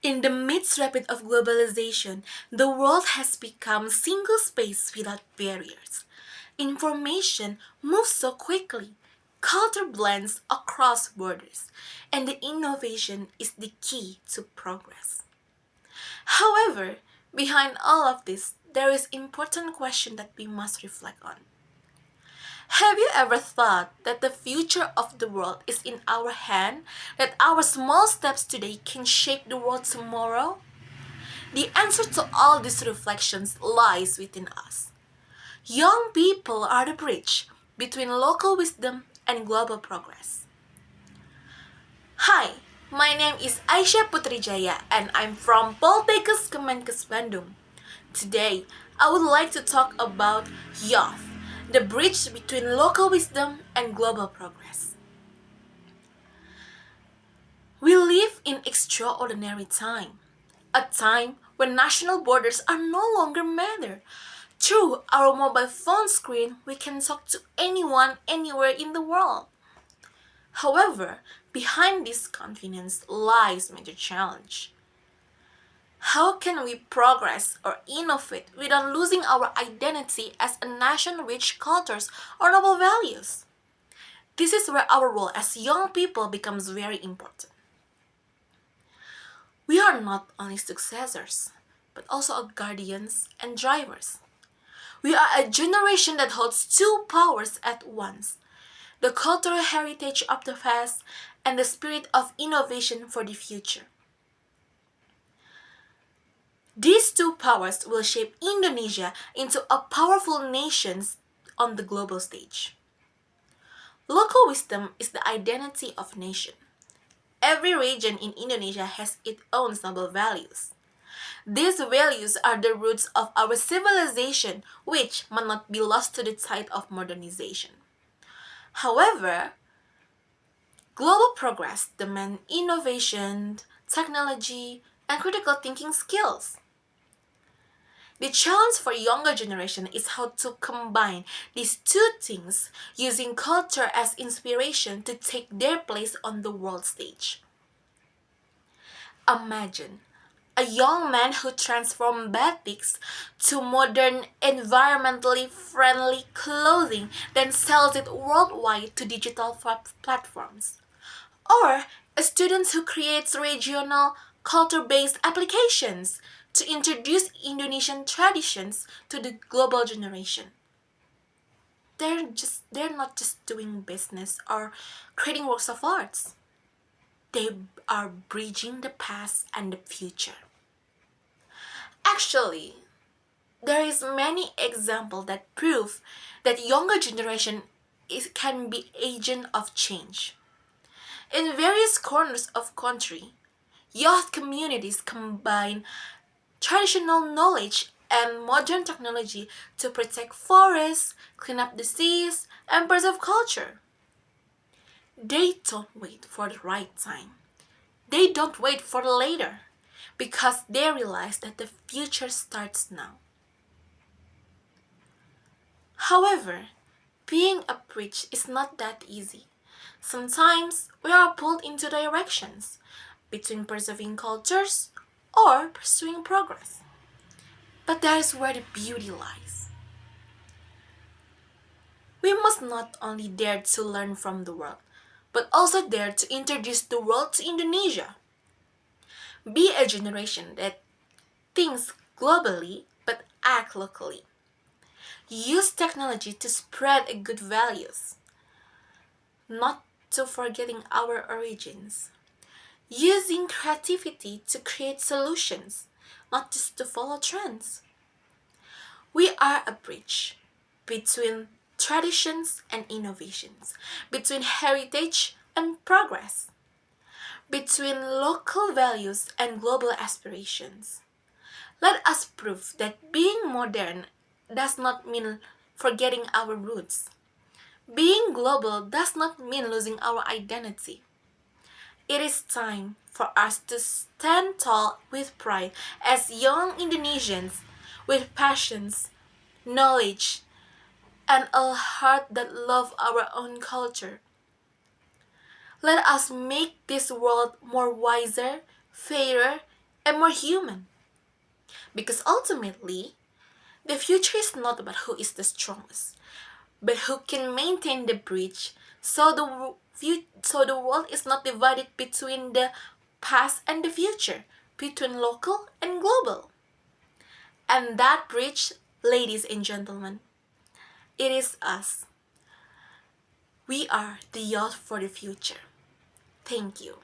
In the midst rapid of globalization, the world has become a single space without barriers. Information moves so quickly, culture blends across borders, and the innovation is the key to progress. However, behind all of this, there is important question that we must reflect on. Have you ever thought that the future of the world is in our hand, that our small steps today can shape the world tomorrow? The answer to all these reflections lies within us. Young people are the bridge between local wisdom and global progress. Hi, my name is Aisyah Putri Jaya and I'm from Politeknik Kemenkes Bandung. Today, I would like to talk about youth, the bridge between local wisdom and global progress. We live in extraordinary time, a time when national borders are no longer matter. Through our mobile phone screen, we can talk to anyone anywhere in the world. However, behind this convenience lies major challenge. How can we progress or innovate without losing our identity as a nation rich cultures or noble values? This is where our role as young people becomes very important. We are not only successors, but also guardians and drivers. We are a generation that holds two powers at once: the cultural heritage of the past and the spirit of innovation for the future. These two powers will shape Indonesia into a powerful nation on the global stage. Local wisdom is the identity of nation. Every region in Indonesia has its own noble values. These values are the roots of our civilization, which must not be lost to the tide of modernization. However, global progress demands innovation, technology, and critical thinking skills. The challenge for younger generation is how to combine these two things using culture as inspiration to take their place on the world stage. Imagine a young man who transformed batiks to modern, environmentally friendly clothing, then sells it worldwide to digital platforms. Or a student who creates regional, culture based applications to introduce Indonesian traditions to the global generation. They're not just doing business or creating works of arts. They are bridging the past and the future. Actually, there is many examples that prove that younger generation can be agent of change. In various corners of country, youth communities combine traditional knowledge and modern technology to protect forests, clean up the seas, and preserve culture. They don't wait for the right time. They don't wait for the later because they realize that the future starts now. However, being a bridge is not that easy. Sometimes we are pulled into directions between preserving cultures or pursuing progress. But that is where the beauty lies. We must not only dare to learn from the world, but also dare to introduce the world to Indonesia. Be a generation that thinks globally but act locally. Use technology to spread good values, not to forgetting our origins. Using creativity to create solutions, not just to follow trends. We are a bridge between traditions and innovations, between heritage and progress, between local values and global aspirations. Let us prove that being modern does not mean forgetting our roots. Being global does not mean losing our identity. It is time for us to stand tall with pride as young Indonesians with passions, knowledge, and a heart that love our own culture. Let us make this world more wiser, fairer, and more human. Because ultimately, the future is not about who is the strongest, but who can maintain the bridge so the world is not divided between the past and the future, between local and global. And that bridge, ladies and gentlemen, it is us. We are the youth for the future. Thank you.